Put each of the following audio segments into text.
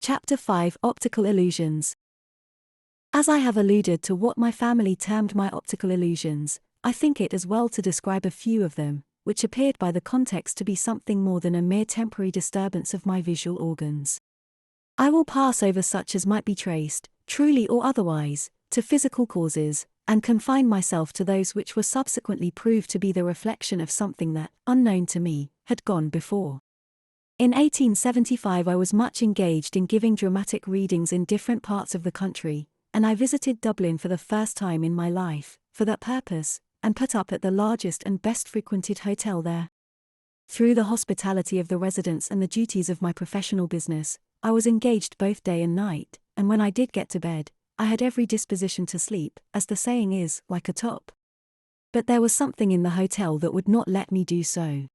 Chapter 5: Optical Illusions. As I have alluded to what my family termed my optical illusions, I think it as well to describe a few of them, which appeared by the context to be something more than a mere temporary disturbance of my visual organs. I will pass over such as might be traced, truly or otherwise, to physical causes, and confine myself to those which were subsequently proved to be the reflection of something that, unknown to me, had gone before. In 1875 I was much engaged in giving dramatic readings in different parts of the country, and I visited Dublin for the first time in my life, for that purpose, and put up at the largest and best frequented hotel there. Through the hospitality of the residents and the duties of my professional business, I was engaged both day and night, and when I did get to bed, I had every disposition to sleep, as the saying is, like a top. But there was something in the hotel that would not let me do so.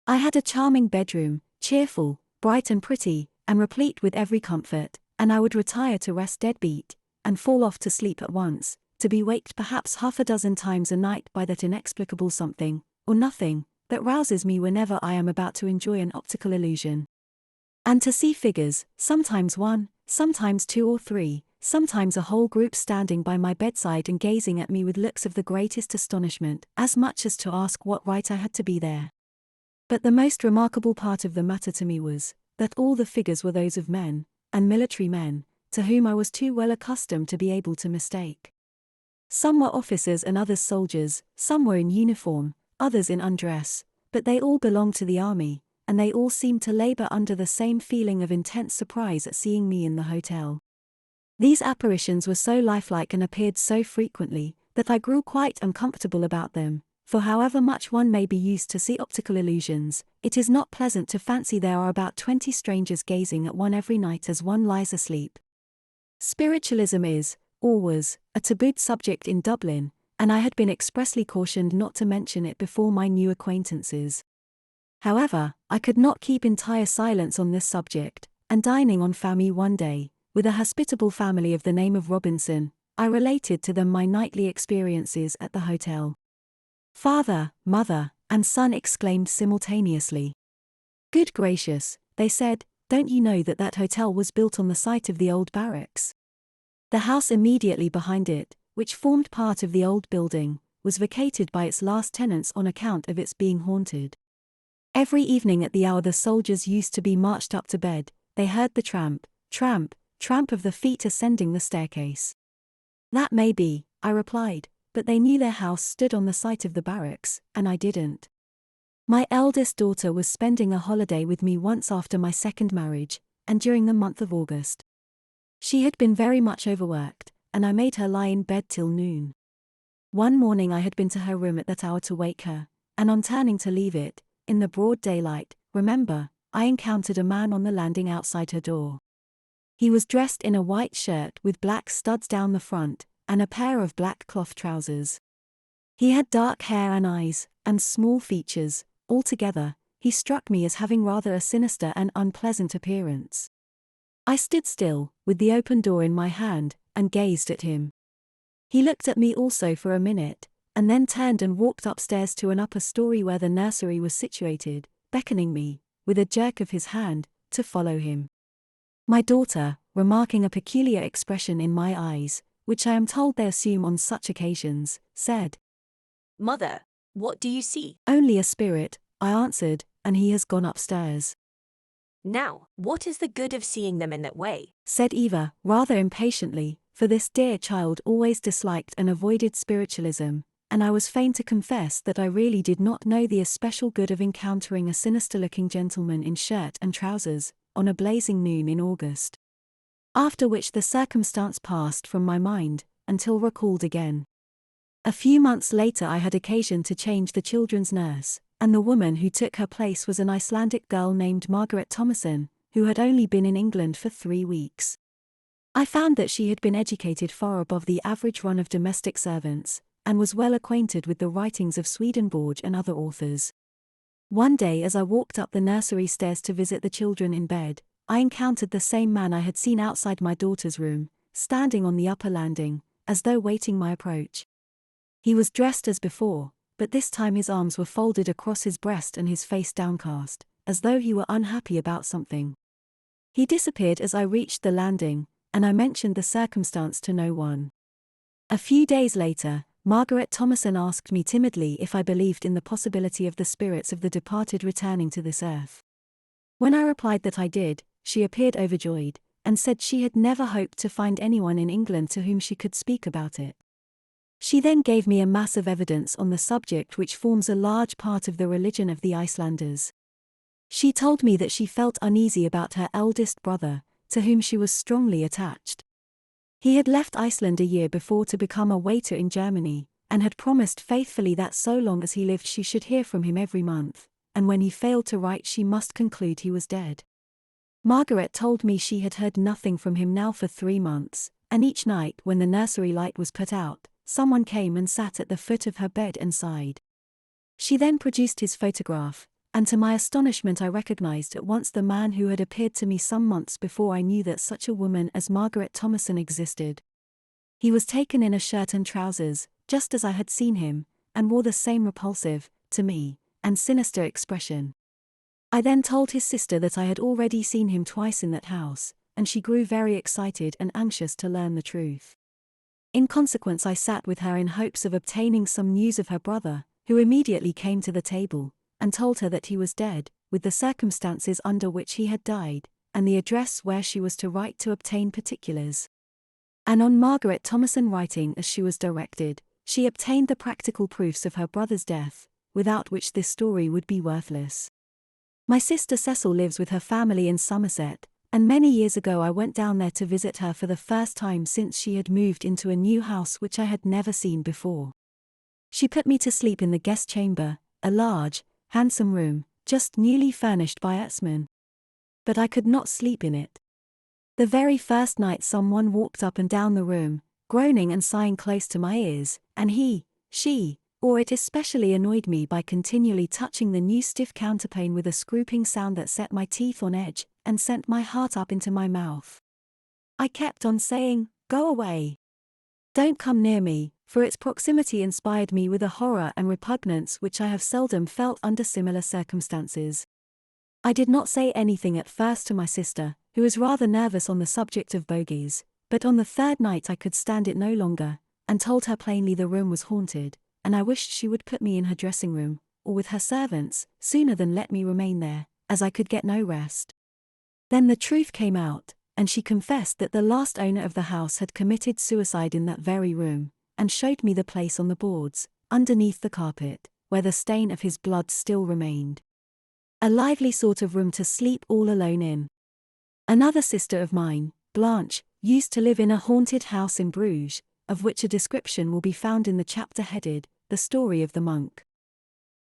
I had a charming bedroom, cheerful, bright and pretty, and replete with every comfort, and I would retire to rest deadbeat, and fall off to sleep at once, to be waked perhaps half a dozen times a night by that inexplicable something, or nothing, that rouses me whenever I am about to enjoy an optical illusion. And to see figures, sometimes one, sometimes two or three, sometimes a whole group standing by my bedside and gazing at me with looks of the greatest astonishment, as much as to ask what right I had to be there. But the most remarkable part of the matter to me was, that all the figures were those of men, and military men, to whom I was too well accustomed to be able to mistake. Some were officers and others soldiers, some were in uniform, others in undress, but they all belonged to the army, and they all seemed to labor under the same feeling of intense surprise at seeing me in the hotel. These apparitions were so lifelike and appeared so frequently, that I grew quite uncomfortable about them. For however much one may be used to see optical illusions, it is not pleasant to fancy there are about 20 strangers gazing at one every night as one lies asleep. Spiritualism is, or was, a tabooed subject in Dublin, and I had been expressly cautioned not to mention it before my new acquaintances. However, I could not keep entire silence on this subject, and dining en famille one day, with a hospitable family of the name of Robinson, I related to them my nightly experiences at the hotel. Father, mother, and son exclaimed simultaneously. "Good gracious," they said, "don't you know that that hotel was built on the site of the old barracks?" The house immediately behind it, which formed part of the old building, was vacated by its last tenants on account of its being haunted. Every evening at the hour the soldiers used to be marched up to bed, they heard the tramp, tramp, tramp of the feet ascending the staircase. "That may be," I replied, "but they knew their house stood on the site of the barracks, and I didn't." My eldest daughter was spending a holiday with me once after my second marriage, and during the month of August. She had been very much overworked, and I made her lie in bed till noon. One morning I had been to her room at that hour to wake her, and on turning to leave it, in the broad daylight, remember, I encountered a man on the landing outside her door. He was dressed in a white shirt with black studs down the front, and a pair of black cloth trousers. He had dark hair and eyes, and small features. Altogether, he struck me as having rather a sinister and unpleasant appearance. I stood still, with the open door in my hand, and gazed at him. He looked at me also for a minute, and then turned and walked upstairs to an upper story where the nursery was situated, beckoning me, with a jerk of his hand, to follow him. My daughter, remarking a peculiar expression in my eyes, which I am told they assume on such occasions, said, "Mother, what do you see?" "Only a spirit," I answered, "and he has gone upstairs." "Now, what is the good of seeing them in that way?" said Eva, rather impatiently, for this dear child always disliked and avoided spiritualism, and I was fain to confess that I really did not know the especial good of encountering a sinister-looking gentleman in shirt and trousers, on a blazing noon in August. After which the circumstance passed from my mind, until recalled again. A few months later I had occasion to change the children's nurse, and the woman who took her place was an Icelandic girl named Margaret Thomason, who had only been in England for 3 weeks. I found that she had been educated far above the average run of domestic servants, and was well acquainted with the writings of Swedenborg and other authors. One day as I walked up the nursery stairs to visit the children in bed, I encountered the same man I had seen outside my daughter's room, standing on the upper landing, as though waiting my approach. He was dressed as before, but this time his arms were folded across his breast and his face downcast, as though he were unhappy about something. He disappeared as I reached the landing, and I mentioned the circumstance to no one. A few days later, Margaret Thomason asked me timidly if I believed in the possibility of the spirits of the departed returning to this earth. When I replied that I did, she appeared overjoyed, and said she had never hoped to find anyone in England to whom she could speak about it. She then gave me a mass of evidence on the subject which forms a large part of the religion of the Icelanders. She told me that she felt uneasy about her eldest brother, to whom she was strongly attached. He had left Iceland a year before to become a waiter in Germany, and had promised faithfully that so long as he lived she should hear from him every month, and when he failed to write she must conclude he was dead. Margaret told me she had heard nothing from him now for 3 months, and each night when the nursery light was put out, someone came and sat at the foot of her bed and sighed. She then produced his photograph, and to my astonishment I recognized at once the man who had appeared to me some months before I knew that such a woman as Margaret Thomason existed. He was taken in a shirt and trousers, just as I had seen him, and wore the same repulsive, to me, and sinister expression. I then told his sister that I had already seen him twice in that house, and she grew very excited and anxious to learn the truth. In consequence I sat with her in hopes of obtaining some news of her brother, who immediately came to the table, and told her that he was dead, with the circumstances under which he had died, and the address where she was to write to obtain particulars. And on Margaret Thomason writing as she was directed, she obtained the practical proofs of her brother's death, without which this story would be worthless. My sister Cecil lives with her family in Somerset, and many years ago I went down there to visit her for the first time since she had moved into a new house which I had never seen before. She put me to sleep in the guest chamber, a large, handsome room, just newly furnished by Erzman. But I could not sleep in it. The very first night someone walked up and down the room, groaning and sighing close to my ears, and she, or it especially annoyed me by continually touching the new stiff counterpane with a scrooping sound that set my teeth on edge, and sent my heart up into my mouth. I kept on saying, "Go away. Don't come near me," for its proximity inspired me with a horror and repugnance which I have seldom felt under similar circumstances. I did not say anything at first to my sister, who was rather nervous on the subject of bogies, but on the third night I could stand it no longer, and told her plainly the room was haunted, and I wished she would put me in her dressing room, or with her servants, sooner than let me remain there, as I could get no rest. Then the truth came out, and she confessed that the last owner of the house had committed suicide in that very room, and showed me the place on the boards, underneath the carpet, where the stain of his blood still remained. A lively sort of room to sleep all alone in. Another sister of mine, Blanche, used to live in a haunted house in Bruges, of which a description will be found in the chapter headed, "The Story of the Monk."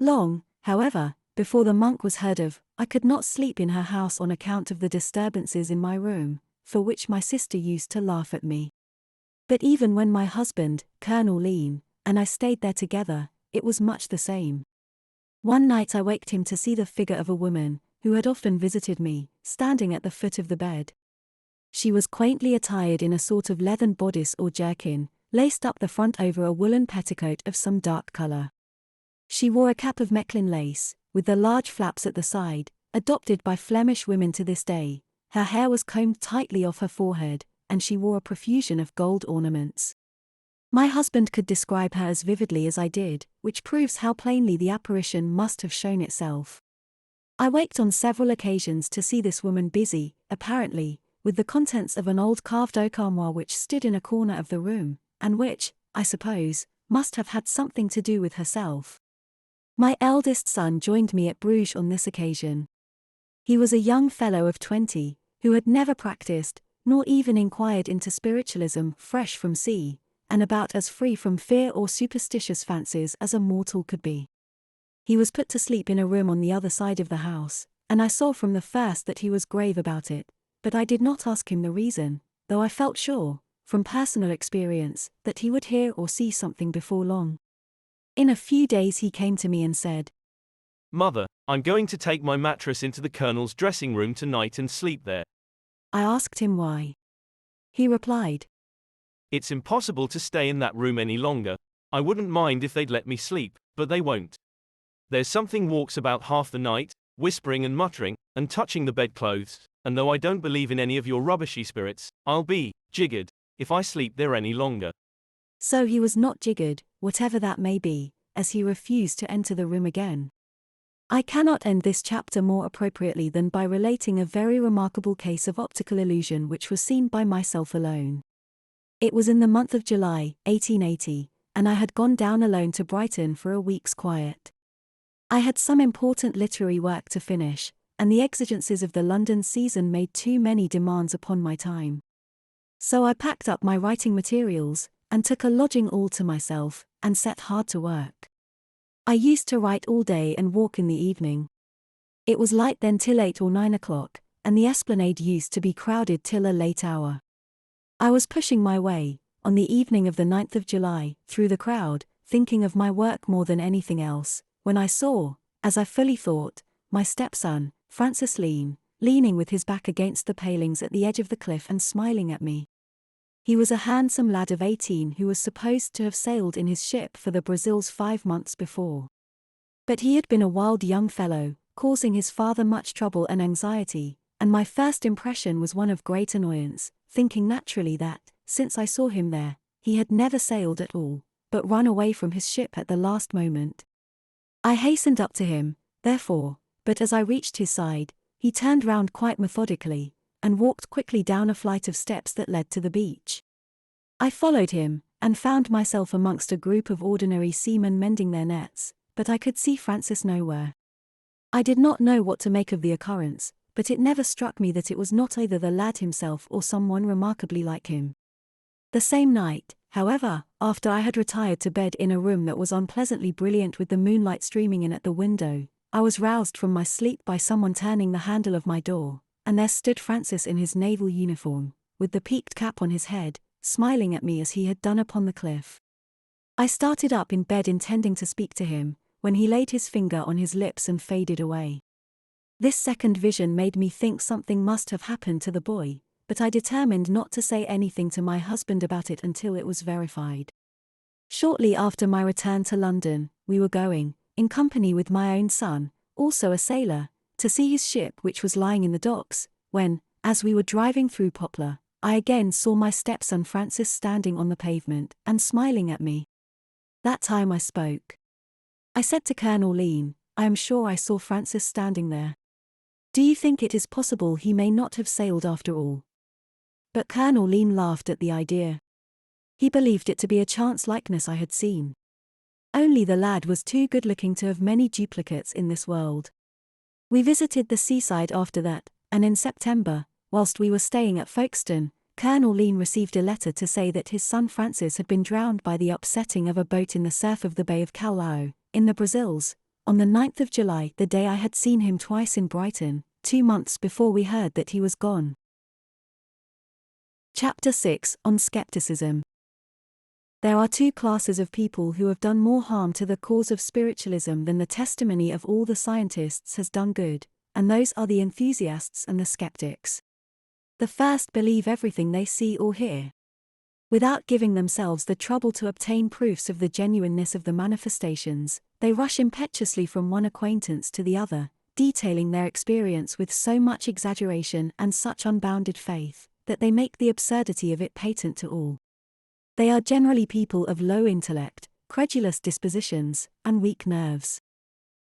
Long, however, before the monk was heard of, I could not sleep in her house on account of the disturbances in my room, for which my sister used to laugh at me. But even when my husband, Colonel Lean, and I stayed there together, it was much the same. One night I waked him to see the figure of a woman, who had often visited me, standing at the foot of the bed. She was quaintly attired in a sort of leathern bodice or jerkin, laced up the front over a woolen petticoat of some dark colour. She wore a cap of Mechlin lace, with the large flaps at the side, adopted by Flemish women to this day. Her hair was combed tightly off her forehead, and she wore a profusion of gold ornaments. My husband could describe her as vividly as I did, which proves how plainly the apparition must have shown itself. I waked on several occasions to see this woman busy, apparently, with the contents of an old carved oak armoire which stood in a corner of the room, and which, I suppose, must have had something to do with herself. My eldest son joined me at Bruges on this occasion. He was a young fellow of 20, who had never practiced, nor even inquired into spiritualism, fresh from sea, and about as free from fear or superstitious fancies as a mortal could be. He was put to sleep in a room on the other side of the house, and I saw from the first that he was grave about it, but I did not ask him the reason, though I felt sure, from personal experience, that he would hear or see something before long. In a few days he came to me and said, "Mother, I'm going to take my mattress into the Colonel's dressing room tonight and sleep there." I asked him why. He replied, "It's impossible to stay in that room any longer. I wouldn't mind if they'd let me sleep, but they won't. There's something walks about half the night, whispering and muttering, and touching the bedclothes, and though I don't believe in any of your rubbishy spirits, I'll be jiggered if I sleep there any longer. So he was not jiggered, whatever that may be, as he refused to enter the room again. I cannot end this chapter more appropriately than by relating a very remarkable case of optical illusion which was seen by myself alone. It was in the month of July, 1880, and I had gone down alone to Brighton for a week's quiet. I had some important literary work to finish, and the exigencies of the London season made too many demands upon my time. So I packed up my writing materials, and took a lodging all to myself, and set hard to work. I used to write all day and walk in the evening. It was light then till 8 or 9 o'clock, and the esplanade used to be crowded till a late hour. I was pushing my way, on the evening of the 9th of July, through the crowd, thinking of my work more than anything else, when I saw, as I fully thought, my stepson, Francis leaning with his back against the palings at the edge of the cliff and smiling at me. He was a handsome lad of 18 who was supposed to have sailed in his ship for the Brazils 5 months before. But he had been a wild young fellow, causing his father much trouble and anxiety, and my first impression was one of great annoyance, thinking naturally that, since I saw him there, he had never sailed at all, but run away from his ship at the last moment. I hastened up to him, therefore, but as I reached his side, he turned round quite methodically, and walked quickly down a flight of steps that led to the beach. I followed him, and found myself amongst a group of ordinary seamen mending their nets, but I could see Francis nowhere. I did not know what to make of the occurrence, but it never struck me that it was not either the lad himself or someone remarkably like him. The same night, however, after I had retired to bed in a room that was unpleasantly brilliant with the moonlight streaming in at the window, I was roused from my sleep by someone turning the handle of my door, and there stood Francis in his naval uniform, with the peaked cap on his head, smiling at me as he had done upon the cliff. I started up in bed intending to speak to him, when he laid his finger on his lips and faded away. This second vision made me think something must have happened to the boy, but I determined not to say anything to my husband about it until it was verified. Shortly after my return to London, we were going, in company with my own son, also a sailor, to see his ship which was lying in the docks, when, as we were driving through Poplar, I again saw my stepson Francis standing on the pavement and smiling at me. That time I spoke. I said to Colonel Lean, I am sure I saw Francis standing there. Do you think it is possible he may not have sailed after all? But Colonel Lean laughed at the idea. He believed it to be a chance likeness I had seen. Only the lad was too good-looking to have many duplicates in this world. We visited the seaside after that, and in September, whilst we were staying at Folkestone, Colonel Lean received a letter to say that his son Francis had been drowned by the upsetting of a boat in the surf of the Bay of Callao, in the Brazils, on the 9th of July, the day I had seen him twice in Brighton, 2 months before we heard that he was gone. Chapter 6 on Scepticism. There are 2 classes of people who have done more harm to the cause of spiritualism than the testimony of all the scientists has done good, and those are the enthusiasts and the skeptics. The first believe everything they see or hear. Without giving themselves the trouble to obtain proofs of the genuineness of the manifestations, they rush impetuously from one acquaintance to the other, detailing their experience with so much exaggeration and such unbounded faith, that they make the absurdity of it patent to all. They are generally people of low intellect, credulous dispositions, and weak nerves.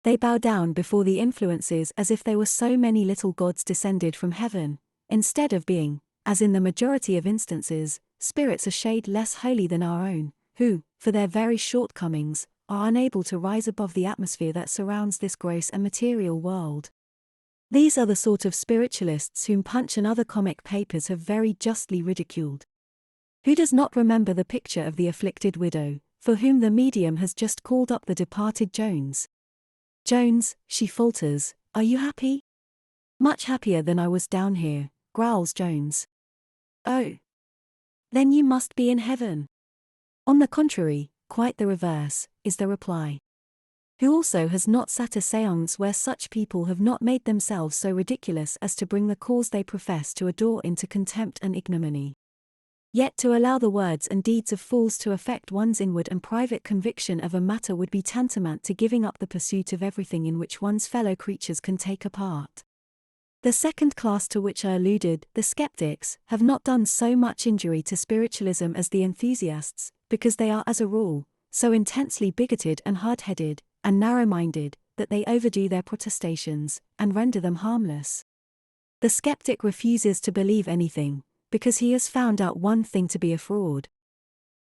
They bow down before the influences as if they were so many little gods descended from heaven, instead of being, as in the majority of instances, spirits a shade less holy than our own, who, for their very shortcomings, are unable to rise above the atmosphere that surrounds this gross and material world. These are the sort of spiritualists whom Punch and other comic papers have very justly ridiculed. Who does not remember the picture of the afflicted widow, for whom the medium has just called up the departed Jones? Jones, she falters, are you happy? Much happier than I was down here, growls Jones. Oh. Then you must be in heaven. On the contrary, quite the reverse, is the reply. Who also has not sat a séance where such people have not made themselves so ridiculous as to bring the cause they profess to adore into contempt and ignominy? Yet to allow the words and deeds of fools to affect one's inward and private conviction of a matter would be tantamount to giving up the pursuit of everything in which one's fellow creatures can take a part. The second class to which I alluded, the skeptics, have not done so much injury to spiritualism as the enthusiasts, because they are, as a rule, so intensely bigoted and hard-headed, and narrow-minded, that they overdo their protestations, and render them harmless. The skeptic refuses to believe anything, because he has found out one thing to be a fraud.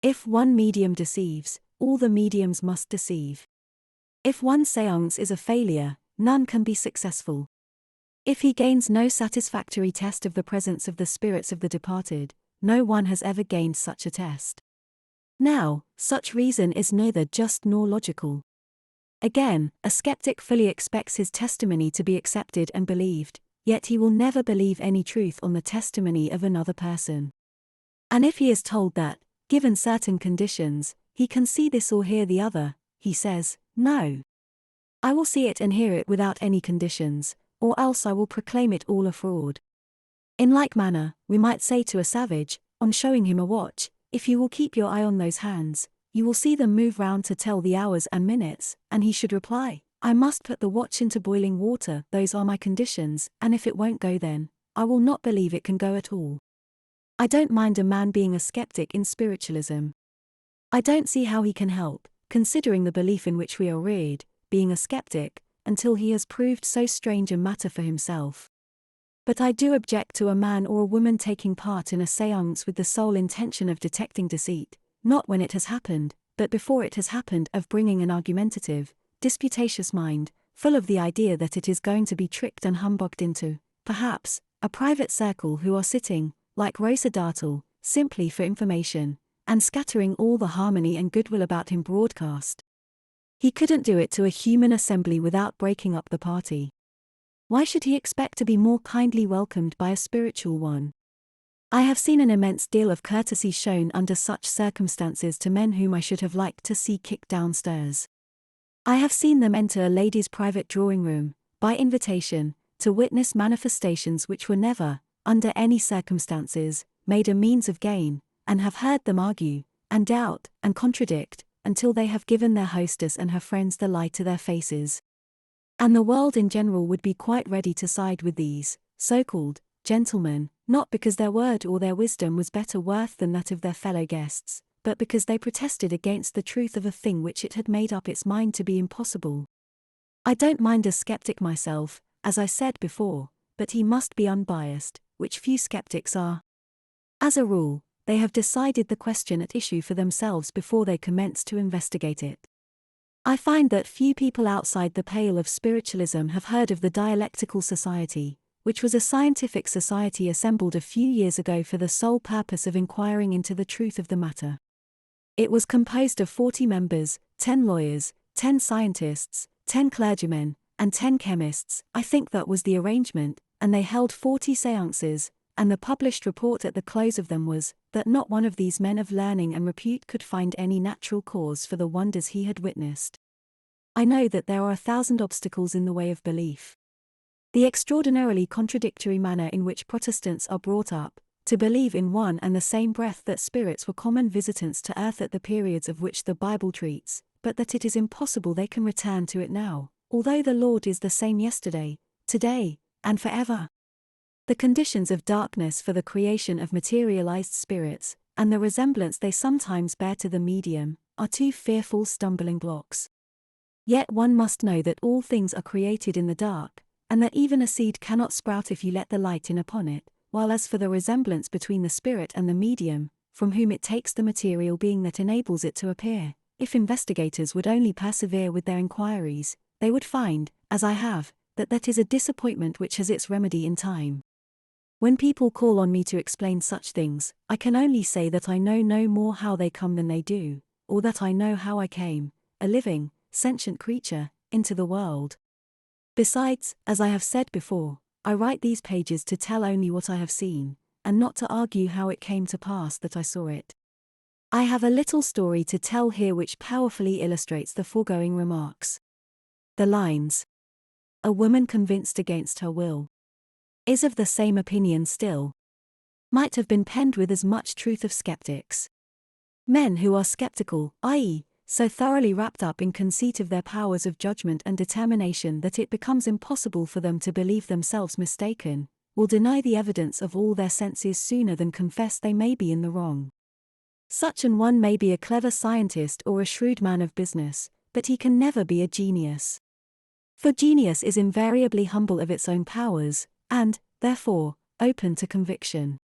If one medium deceives, all the mediums must deceive. If one séance is a failure, none can be successful. If he gains no satisfactory test of the presence of the spirits of the departed, no one has ever gained such a test. Now, such reason is neither just nor logical. Again, a skeptic fully expects his testimony to be accepted and believed, yet he will never believe any truth on the testimony of another person. And if he is told that, given certain conditions, he can see this or hear the other, he says, "No. I will see it and hear it without any conditions, or else I will proclaim it all a fraud." In like manner, we might say to a savage, on showing him a watch, "If you will keep your eye on those hands, you will see them move round to tell the hours and minutes," and he should reply, "I must put the watch into boiling water, those are my conditions, and if it won't go then, I will not believe it can go at all." I don't mind a man being a skeptic in spiritualism. I don't see how he can help, considering the belief in which we are reared, being a skeptic, until he has proved so strange a matter for himself. But I do object to a man or a woman taking part in a séance with the sole intention of detecting deceit, not when it has happened, but before it has happened, of bringing an argumentative, disputatious mind, full of the idea that it is going to be tricked and humbugged into, perhaps, a private circle who are sitting, like Rosa Dartle, simply for information, and scattering all the harmony and goodwill about him broadcast. He couldn't do it to a human assembly without breaking up the party. Why should he expect to be more kindly welcomed by a spiritual one? I have seen an immense deal of courtesy shown under such circumstances to men whom I should have liked to see kicked downstairs. I have seen them enter a lady's private drawing room, by invitation, to witness manifestations which were never, under any circumstances, made a means of gain, and have heard them argue, and doubt, and contradict, until they have given their hostess and her friends the lie to their faces. And the world in general would be quite ready to side with these, so-called, gentlemen, not because their word or their wisdom was better worth than that of their fellow guests, but because they protested against the truth of a thing which it had made up its mind to be impossible. I don't mind a skeptic myself, as I said before, but he must be unbiased, which few skeptics are. As a rule, they have decided the question at issue for themselves before they commence to investigate it. I find that few people outside the pale of spiritualism have heard of the Dialectical Society, which was a scientific society assembled a few years ago for the sole purpose of inquiring into the truth of the matter. It was composed of 40 members, 10 lawyers, 10 scientists, 10 clergymen, and 10 chemists. I think that was the arrangement, and they held 40 séances, and the published report at the close of them was, that not one of these men of learning and repute could find any natural cause for the wonders he had witnessed. I know that there are 1,000 obstacles in the way of belief. The extraordinarily contradictory manner in which Protestants are brought up, to believe in one and the same breath that spirits were common visitants to earth at the periods of which the Bible treats, but that it is impossible they can return to it now, although the Lord is the same yesterday, today, and forever. The conditions of darkness for the creation of materialized spirits, and the resemblance they sometimes bear to the medium, are two fearful stumbling blocks. Yet one must know that all things are created in the dark, and that even a seed cannot sprout if you let the light in upon it, while as for the resemblance between the spirit and the medium, from whom it takes the material being that enables it to appear, if investigators would only persevere with their inquiries, they would find, as I have, that that is a disappointment which has its remedy in time. When people call on me to explain such things, I can only say that I know no more how they come than they do, or that I know how I came, a living, sentient creature, into the world. Besides, as I have said before, I write these pages to tell only what I have seen, and not to argue how it came to pass that I saw it. I have a little story to tell here which powerfully illustrates the foregoing remarks. The lines, "A woman convinced against her will," is of the same opinion still, might have been penned with as much truth of skeptics. Men who are skeptical, i.e., so thoroughly wrapped up in conceit of their powers of judgment and determination that it becomes impossible for them to believe themselves mistaken, will deny the evidence of all their senses sooner than confess they may be in the wrong. Such an one may be a clever scientist or a shrewd man of business, but he can never be a genius. For genius is invariably humble of its own powers, and, therefore, open to conviction.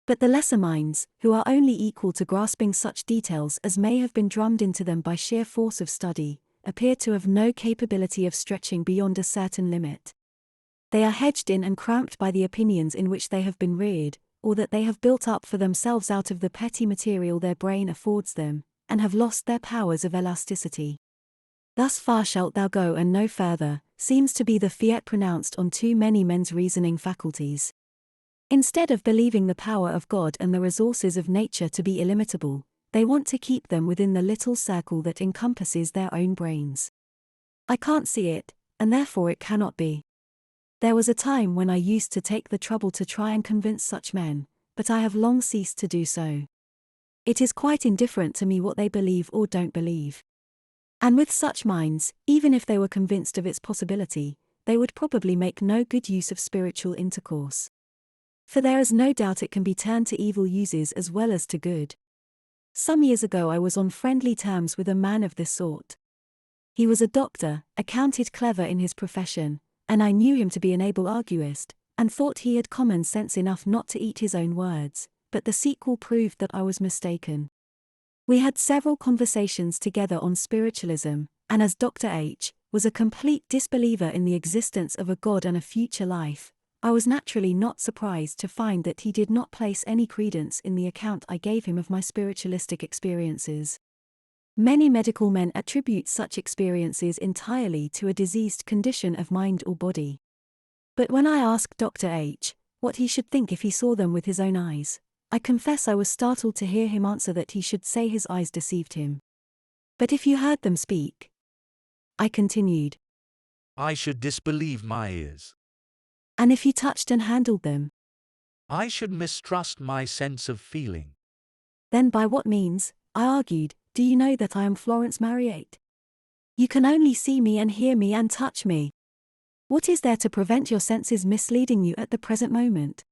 But the lesser minds, who are only equal to grasping such details as may have been drummed into them by sheer force of study, appear to have no capability of stretching beyond a certain limit. They are hedged in and cramped by the opinions in which they have been reared, or that they have built up for themselves out of the petty material their brain affords them, and have lost their powers of elasticity. Thus far shalt thou go and no further, seems to be the fiat pronounced on too many men's reasoning faculties. Instead of believing the power of God and the resources of nature to be illimitable, they want to keep them within the little circle that encompasses their own brains. I can't see it, and therefore it cannot be. There was a time when I used to take the trouble to try and convince such men, but I have long ceased to do so. It is quite indifferent to me what they believe or don't believe. And with such minds, even if they were convinced of its possibility, they would probably make no good use of spiritual intercourse. For there is no doubt it can be turned to evil uses as well as to good. Some years ago I was on friendly terms with a man of this sort. He was a doctor, accounted clever in his profession, and I knew him to be an able arguist, and thought he had common sense enough not to eat his own words, but the sequel proved that I was mistaken. We had several conversations together on spiritualism, and as Dr. H. was a complete disbeliever in the existence of a God and a future life, I was naturally not surprised to find that he did not place any credence in the account I gave him of my spiritualistic experiences. Many medical men attribute such experiences entirely to a diseased condition of mind or body. But when I asked Dr. H. what he should think if he saw them with his own eyes, I confess I was startled to hear him answer that he should say his eyes deceived him. But if you heard them speak, I continued, I should disbelieve my ears. and if you touched and handled them, I should mistrust my sense of feeling. then by what means, I argued, do you know that I am Florence Marryat? You can only see me and hear me and touch me. What is there to prevent your senses misleading you at the present moment?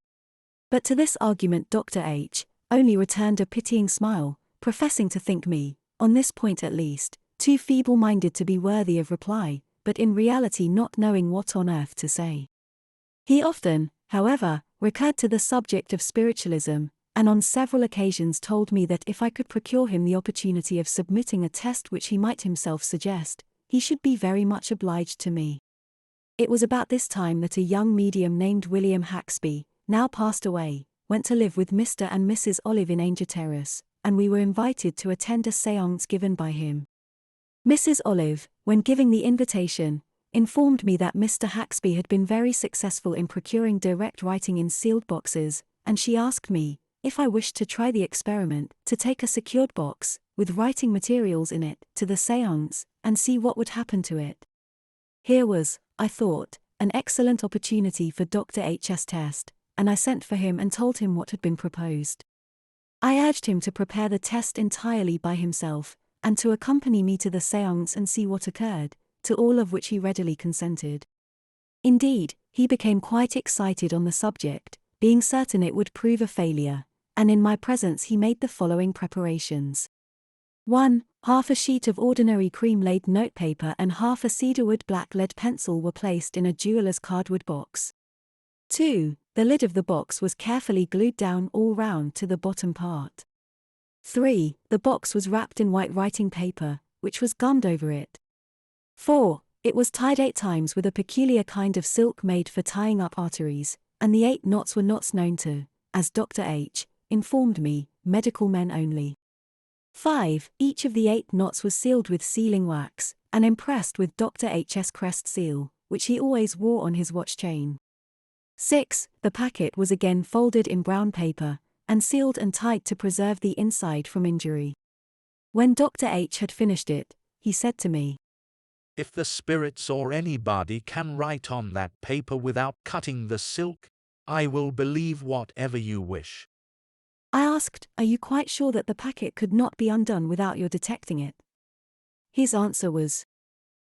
But to this argument Dr. H. only returned a pitying smile, professing to think me, on this point at least, too feeble-minded to be worthy of reply, but in reality not knowing what on earth to say. He often, however, recurred to the subject of spiritualism, and on several occasions told me that if I could procure him the opportunity of submitting a test which he might himself suggest, he should be very much obliged to me. It was about this time that a young medium named William Haxby, now passed away, went to live with Mr. and Mrs. Olive in Angel Terrace, and we were invited to attend a séance given by him. Mrs. Olive, when giving the invitation, informed me that Mr. Haxby had been very successful in procuring direct writing in sealed boxes, and she asked me, if I wished to try the experiment, to take a secured box, with writing materials in it, to the séance, and see what would happen to it. Here was, I thought, an excellent opportunity for Dr. H.'s test, and I sent for him and told him what had been proposed. I urged him to prepare the test entirely by himself, and to accompany me to the séance and see what occurred, to all of which he readily consented. Indeed, he became quite excited on the subject, being certain it would prove a failure, and in my presence he made the following preparations. 1. Half a sheet of ordinary cream-laid notepaper and half a cedarwood black lead pencil were placed in a jeweller's cardboard box. 2. The lid of the box was carefully glued down all round to the bottom part. 3. The box was wrapped in white writing paper, which was gummed over it. 4. It was tied 8 times with a peculiar kind of silk made for tying up arteries, and the 8 knots were knots known to, as Dr. H. informed me, medical men only. 5. Each of the 8 knots was sealed with sealing wax, and impressed with Dr. H.'s crest seal, which he always wore on his watch chain. 6. The packet was again folded in brown paper, and sealed and tied to preserve the inside from injury. When Dr. H. had finished it, he said to me, If the spirits or anybody can write on that paper without cutting the silk, I will believe whatever you wish. I asked, are you quite sure that the packet could not be undone without your detecting it? His answer was,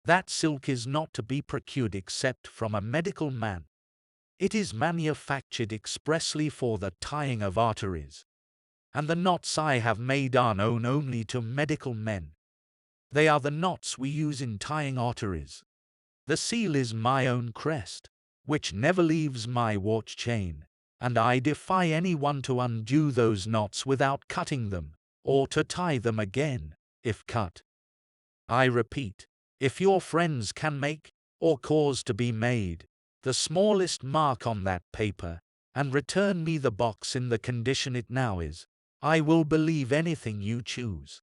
That silk is not to be procured except from a medical man. It is manufactured expressly for the tying of arteries. And the knots I have made are known only to medical men. They are the knots we use in tying arteries. The seal is my own crest, which never leaves my watch chain, and I defy anyone to undo those knots without cutting them, or to tie them again, if cut. I repeat, if your friends can make, or cause to be made, the smallest mark on that paper, and return me the box in the condition it now is, I will believe anything you choose.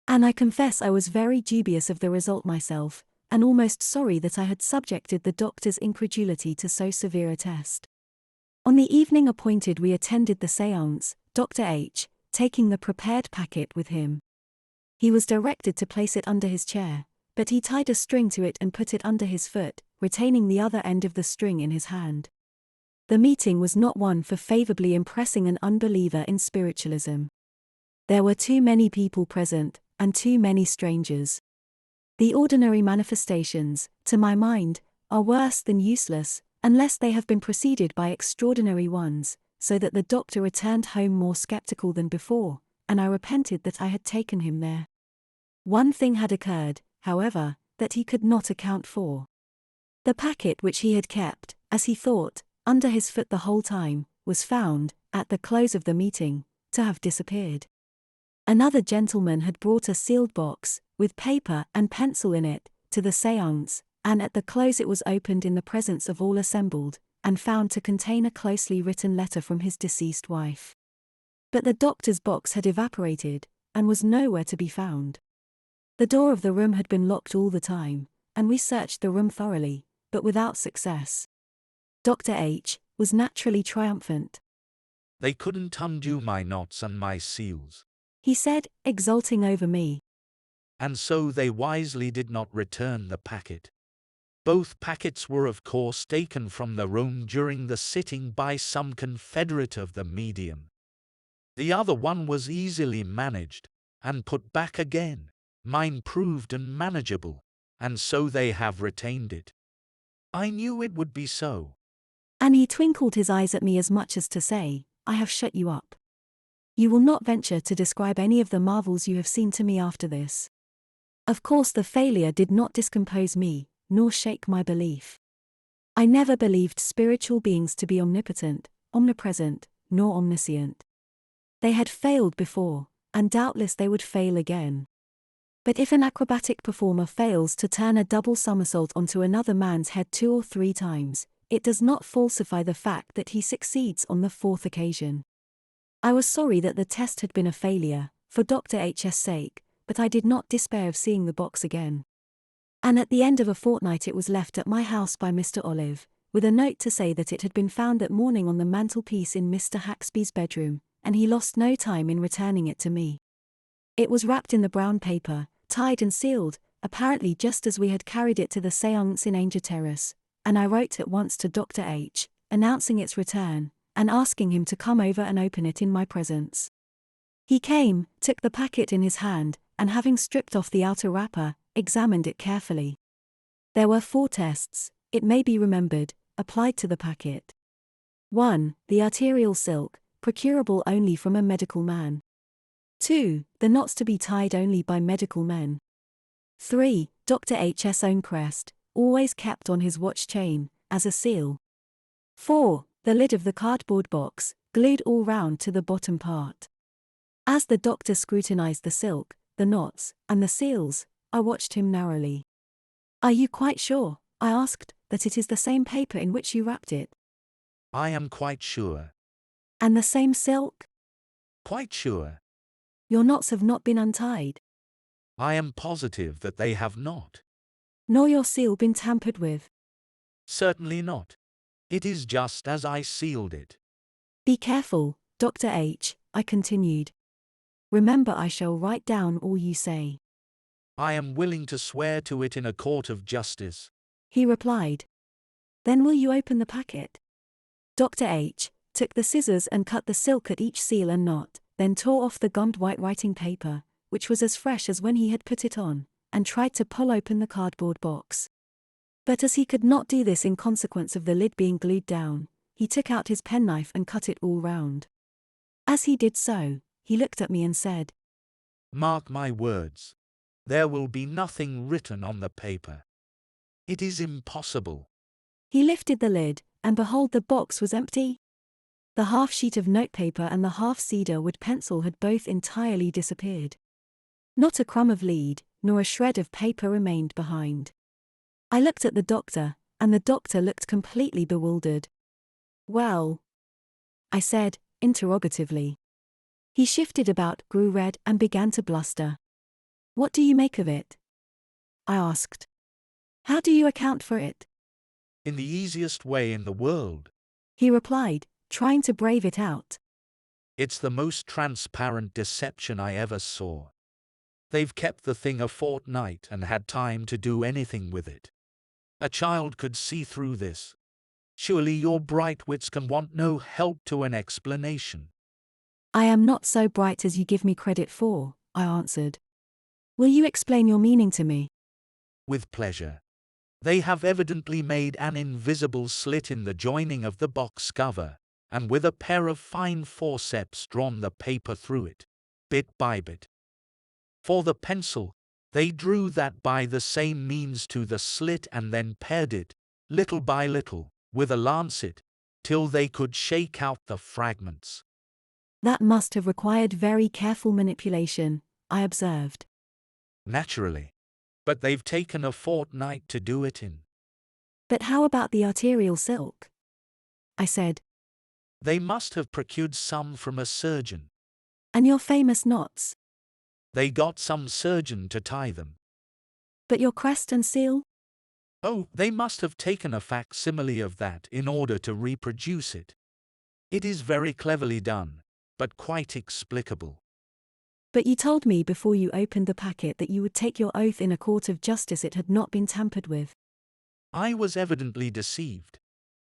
and I confess I was very dubious of the result myself, and almost sorry that I had subjected the doctor's incredulity to so severe a test. On the evening appointed we attended the séance, Dr. H. taking the prepared packet with him. He was directed to place it under his chair, but he tied a string to it and put it under his foot, retaining the other end of the string in his hand. The meeting was not one for favorably impressing an unbeliever in spiritualism. There were too many people present, and too many strangers. The ordinary manifestations, to my mind, are worse than useless, unless they have been preceded by extraordinary ones, so that the doctor returned home more skeptical than before, and I repented that I had taken him there. One thing had occurred, however, that he could not account for. The packet which he had kept, as he thought, under his foot the whole time, was found, at the close of the meeting, to have disappeared. Another gentleman had brought a sealed box, with paper and pencil in it, to the séance, and at the close it was opened in the presence of all assembled, and found to contain a closely written letter from his deceased wife. But the doctor's box had evaporated, and was nowhere to be found. The door of the room had been locked all the time, and we searched the room thoroughly, but without success. Dr. H. was naturally triumphant. They couldn't undo my knots and my seals. He said, exulting over me. And so they wisely did not return the packet. Both packets were of course taken from the room during the sitting by some confederate of the medium. The other one was easily managed, and put back again. Mine proved unmanageable, and so they have retained it. I knew it would be so. And he twinkled his eyes at me as much as to say, I have shut you up. You will not venture to describe any of the marvels you have seen to me after this. Of course the failure did not discompose me, nor shake my belief. I never believed spiritual beings to be omnipotent, omnipresent, nor omniscient. They had failed before, and doubtless they would fail again. But if an acrobatic performer fails to turn a double somersault onto another man's head 2 or 3 times, it does not falsify the fact that he succeeds on the 4th occasion. I was sorry that the test had been a failure, for Dr. H.'s sake, but I did not despair of seeing the box again. And at the end of a fortnight it was left at my house by Mr. Olive, with a note to say that it had been found at morning on the mantelpiece in Mr. Haxby's bedroom, and he lost no time in returning it to me. It was wrapped in the brown paper, tied and sealed, apparently just as we had carried it to the séance in Angel Terrace, and I wrote at once to Dr. H., announcing its return, and asking him to come over and open it in my presence. He came, took the packet in his hand, and having stripped off the outer wrapper, examined it carefully. There were 4 tests, it may be remembered, applied to the packet. 1. The arterial silk, procurable only from a medical man. 2. The knots to be tied only by medical men. 3. Dr. H.'s own crest, always kept on his watch chain, as a seal. 4. The lid of the cardboard box, glued all round to the bottom part. As the doctor scrutinized the silk, the knots, and the seals, I watched him narrowly. Are you quite sure, I asked, that it is the same paper in which you wrapped it? I am quite sure. And the same silk? Quite sure. Your knots have not been untied? I am positive that they have not. Nor your seal been tampered with? Certainly not. It is just as I sealed it. Be careful, Dr. H., I continued. Remember, I shall write down all you say. I am willing to swear to it in a court of justice. He replied. Then will you open the packet? Dr. H. took the scissors and cut the silk at each seal and knot, then tore off the gummed white writing paper, which was as fresh as when he had put it on, and tried to pull open the cardboard box. But as he could not do this in consequence of the lid being glued down, he took out his penknife and cut it all round. As he did so, he looked at me and said, "Mark my words. There will be nothing written on the paper. It is impossible." He lifted the lid, and behold, the box was empty. The half-sheet of notepaper and the half-cedar wood pencil had both entirely disappeared. Not a crumb of lead, nor a shred of paper remained behind. I looked at the doctor, and the doctor looked completely bewildered. "Well?" I said, interrogatively. He shifted about, grew red, and began to bluster. "What do you make of it?" I asked. "How do you account for it?" "In the easiest way in the world. He replied, trying to brave it out. It's the most transparent deception I ever saw. They've kept the thing a fortnight and had time to do anything with it. A child could see through this. Surely your bright wits can want no help to an explanation." "I am not so bright as you give me credit for," I answered. "Will you explain your meaning to me?" "With pleasure. They have evidently made an invisible slit in the joining of the box cover, and with a pair of fine forceps drawn the paper through it, bit by bit. For the pencil, they drew that by the same means to the slit and then pared it, little by little, with a lancet, till they could shake out the fragments." "That must have required very careful manipulation," I observed. "Naturally. But they've taken a fortnight to do it in." "But how about the arterial silk?" I said. "They must have procured some from a surgeon. "And your famous knots?" They got some surgeon to tie them." "But your crest and seal?" "Oh, they must have taken a facsimile of that in order to reproduce it. It is very cleverly done, but quite explicable." "But you told me before you opened the packet that you would take your oath in a court of justice it had not been tampered with." "I was evidently deceived."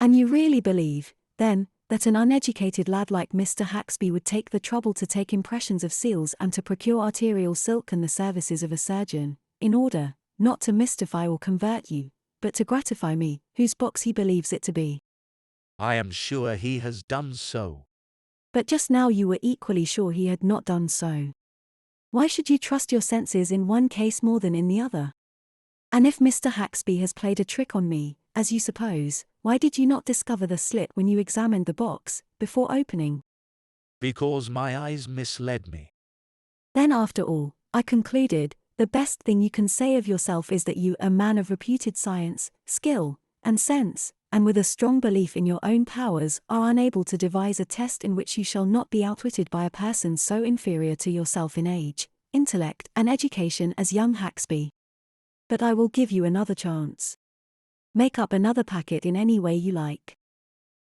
"And you really believe, then, that an uneducated lad like Mr. Haxby would take the trouble to take impressions of seals and to procure arterial silk and the services of a surgeon, in order, not to mystify or convert you, but to gratify me, whose box he believes it to be?" "I am sure he has done so." "But just now you were equally sure he had not done so. Why should you trust your senses in one case more than in the other? And if Mr. Haxby has played a trick on me, as you suppose, why did you not discover the slit when you examined the box, before opening?" "Because my eyes misled me." "Then after all," I concluded, "the best thing you can say of yourself is that you, a man of reputed science, skill, and sense, and with a strong belief in your own powers, are unable to devise a test in which you shall not be outwitted by a person so inferior to yourself in age, intellect, and education as young Haxby. But I will give you another chance. Make up another packet in any way you like.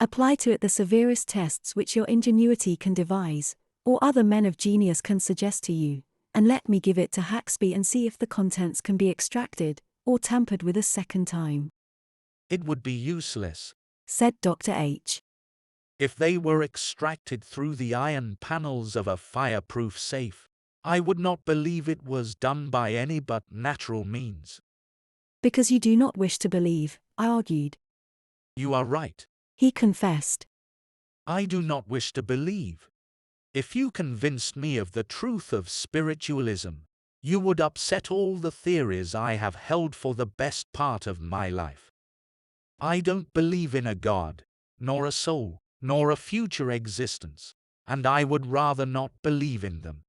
Apply to it the severest tests which your ingenuity can devise, or other men of genius can suggest to you, and let me give it to Haxby and see if the contents can be extracted, or tampered with a second time." "It would be useless," said Dr. H. "If they were extracted through the iron panels of a fireproof safe. I would not believe it was done by any but natural means." "Because you do not wish to believe," I argued. "You are right. He confessed. I do not wish to believe. If you convinced me of the truth of spiritualism, you would upset all the theories I have held for the best part of my life. I don't believe in a God, nor a soul, nor a future existence, and I would rather not believe in them.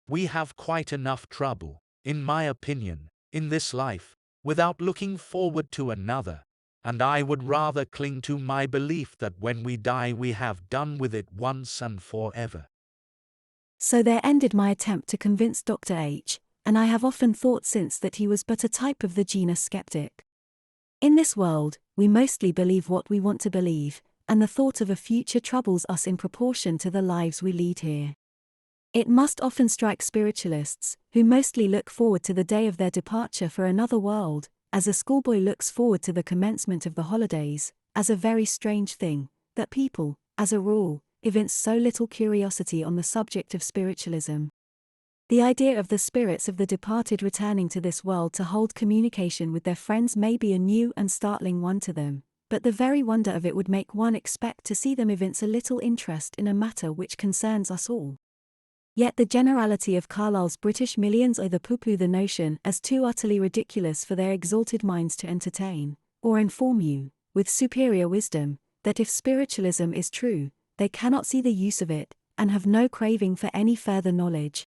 We have quite enough trouble, in my opinion, in this life, without looking forward to another, and I would rather cling to my belief that when we die we have done with it once and forever." So there ended my attempt to convince Dr. H., and I have often thought since that he was but a type of the genus skeptic. In this world, we mostly believe what we want to believe, and the thought of a future troubles us in proportion to the lives we lead here. It must often strike spiritualists, who mostly look forward to the day of their departure for another world, as a schoolboy looks forward to the commencement of the holidays, as a very strange thing, that people, as a rule, evince so little curiosity on the subject of spiritualism. The idea of the spirits of the departed returning to this world to hold communication with their friends may be a new and startling one to them, but the very wonder of it would make one expect to see them evince a little interest in a matter which concerns us all. Yet the generality of Carlyle's British millions either pooh-pooh the notion as too utterly ridiculous for their exalted minds to entertain, or inform you, with superior wisdom, that if spiritualism is true, they cannot see the use of it, and have no craving for any further knowledge.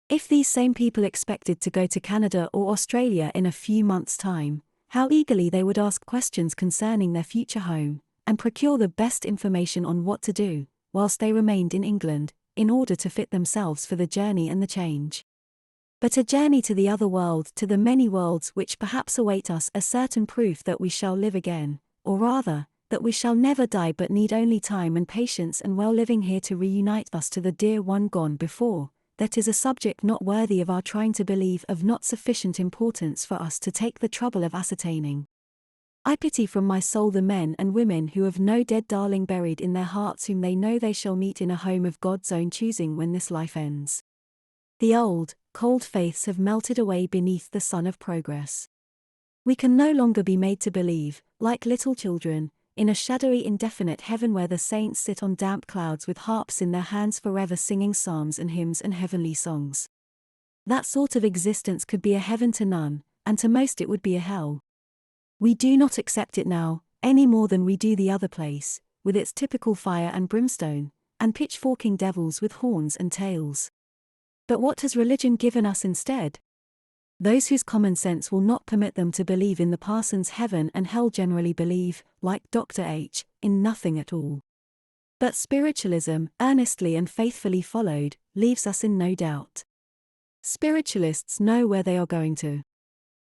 If these same people expected to go to Canada or Australia in a few months' time, how eagerly they would ask questions concerning their future home, and procure the best information on what to do, whilst they remained in England, in order to fit themselves for the journey and the change. But a journey to the other world, to the many worlds which perhaps await us, a certain proof that we shall live again, or rather, that we shall never die but need only time and patience and well living here to reunite us to the dear one gone before, that is a subject not worthy of our trying to believe, of not sufficient importance for us to take the trouble of ascertaining. I pity from my soul the men and women who have no dead darling buried in their hearts whom they know they shall meet in a home of God's own choosing when this life ends. The old, cold faiths have melted away beneath the sun of progress. We can no longer be made to believe, like little children, in a shadowy indefinite heaven where the saints sit on damp clouds with harps in their hands forever singing psalms and hymns and heavenly songs. That sort of existence could be a heaven to none, and to most it would be a hell. We do not accept it now, any more than we do the other place, with its typical fire and brimstone, and pitchforking devils with horns and tails. But what has religion given us instead? Those whose common sense will not permit them to believe in the parson's heaven and hell generally believe, like Dr. H., in nothing at all. But spiritualism, earnestly and faithfully followed, leaves us in no doubt. Spiritualists know where they are going to.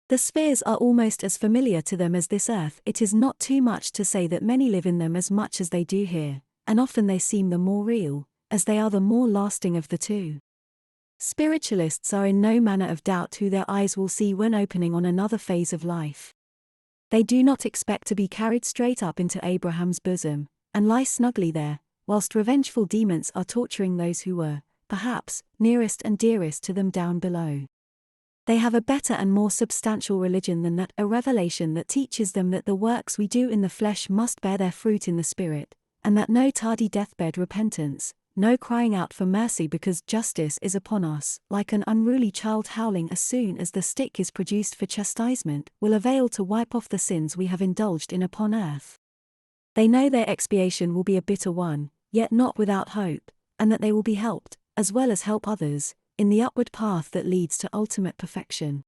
The spheres are almost as familiar to them as this earth. It is not too much to say that many live in them as much as they do here, and often they seem the more real, as they are the more lasting of the two. Spiritualists are in no manner of doubt who their eyes will see when opening on another phase of life. They do not expect to be carried straight up into Abraham's bosom, and lie snugly there, whilst revengeful demons are torturing those who were, perhaps, nearest and dearest to them down below. They have a better and more substantial religion than that, a revelation that teaches them that the works we do in the flesh must bear their fruit in the spirit, and that no tardy deathbed repentance, no crying out for mercy because justice is upon us, like an unruly child howling as soon as the stick is produced for chastisement, will avail to wipe off the sins we have indulged in upon earth. They know their expiation will be a bitter one, yet not without hope, and that they will be helped, as well as help others, in the upward path that leads to ultimate perfection.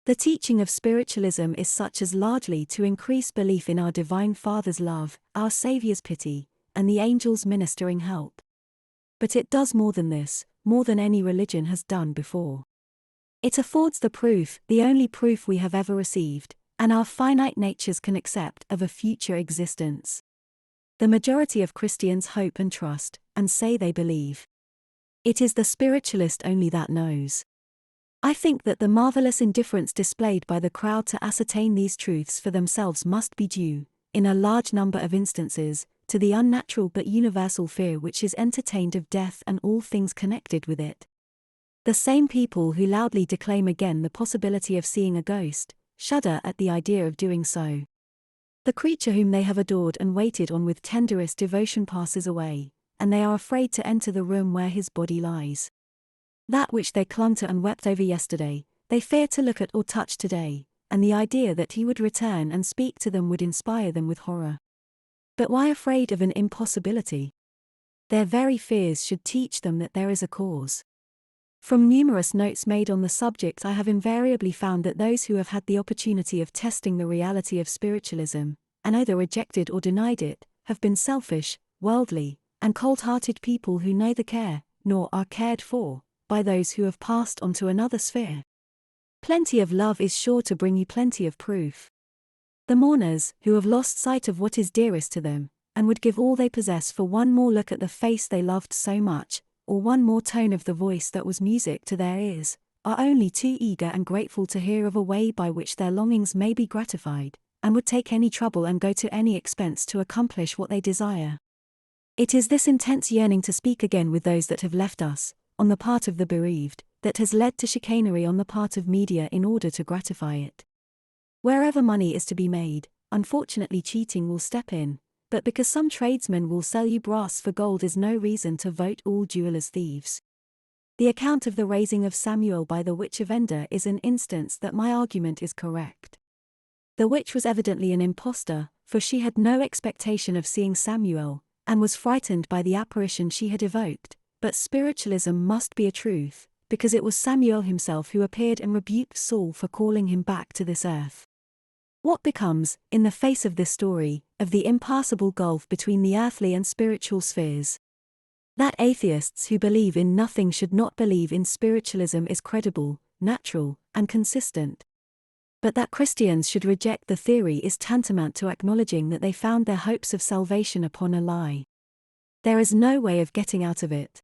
The teaching of spiritualism is such as largely to increase belief in our Divine Father's love, our Saviour's pity, and the angels' ministering help. But it does more than this, more than any religion has done before. It affords the proof, the only proof we have ever received, and our finite natures can accept, of a future existence. The majority of Christians hope and trust, and say they believe. It is the spiritualist only that knows. I think that the marvelous indifference displayed by the crowd to ascertain these truths for themselves must be due, in a large number of instances, to the unnatural but universal fear which is entertained of death and all things connected with it. The same people who loudly declaim again the possibility of seeing a ghost, shudder at the idea of doing so. The creature whom they have adored and waited on with tenderest devotion passes away, and they are afraid to enter the room where his body lies. That which they clung to and wept over yesterday, they fear to look at or touch today, and the idea that he would return and speak to them would inspire them with horror. But why afraid of an impossibility? Their very fears should teach them that there is a cause. From numerous notes made on the subject, I have invariably found that those who have had the opportunity of testing the reality of spiritualism, and either rejected or denied it, have been selfish, worldly, and cold-hearted people who neither care, nor are cared for, by those who have passed on to another sphere. Plenty of love is sure to bring you plenty of proof. The mourners, who have lost sight of what is dearest to them, and would give all they possess for one more look at the face they loved so much, or one more tone of the voice that was music to their ears, are only too eager and grateful to hear of a way by which their longings may be gratified, and would take any trouble and go to any expense to accomplish what they desire. It is this intense yearning to speak again with those that have left us, on the part of the bereaved, that has led to chicanery on the part of media in order to gratify it. Wherever money is to be made, unfortunately cheating will step in, but because some tradesmen will sell you brass for gold is no reason to vote all jewelers thieves. The account of the raising of Samuel by the witch of Endor is an instance that my argument is correct. The witch was evidently an impostor, for she had no expectation of seeing Samuel, and was frightened by the apparition she had evoked, but spiritualism must be a truth, because it was Samuel himself who appeared and rebuked Saul for calling him back to this earth. What becomes, in the face of this story, of the impassable gulf between the earthly and spiritual spheres? That atheists who believe in nothing should not believe in spiritualism is credible, natural, and consistent. But that Christians should reject the theory is tantamount to acknowledging that they found their hopes of salvation upon a lie. There is no way of getting out of it.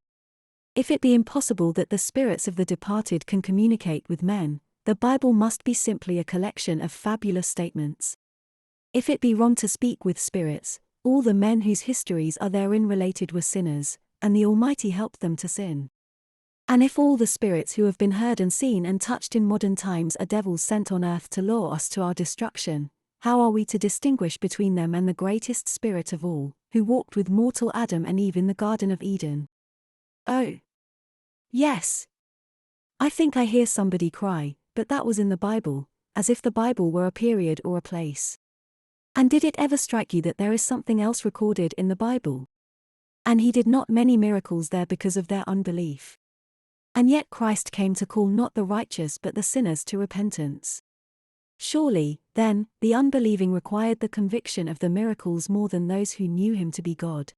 If it be impossible that the spirits of the departed can communicate with men, the Bible must be simply a collection of fabulous statements. If it be wrong to speak with spirits, all the men whose histories are therein related were sinners, and the Almighty helped them to sin. And if all the spirits who have been heard and seen and touched in modern times are devils sent on earth to lure us to our destruction, how are we to distinguish between them and the greatest spirit of all, who walked with mortal Adam and Eve in the Garden of Eden? Oh! Yes! I think I hear somebody cry, but that was in the Bible, as if the Bible were a period or a place. And did it ever strike you that there is something else recorded in the Bible? And he did not many miracles there because of their unbelief. And yet Christ came to call not the righteous but the sinners to repentance. Surely, then, the unbelieving required the conviction of the miracles more than those who knew him to be God.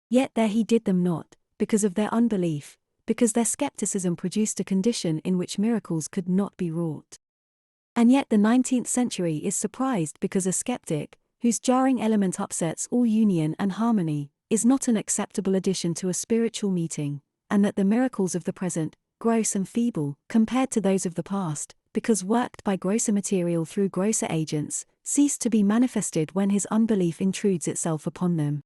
Yet there he did them not, because of their unbelief, because their skepticism produced a condition in which miracles could not be wrought. And yet the 19th century is surprised because a skeptic, whose jarring element upsets all union and harmony, is not an acceptable addition to a spiritual meeting, and that the miracles of the present, gross and feeble, compared to those of the past, because worked by grosser material through grosser agents, cease to be manifested when his unbelief intrudes itself upon them.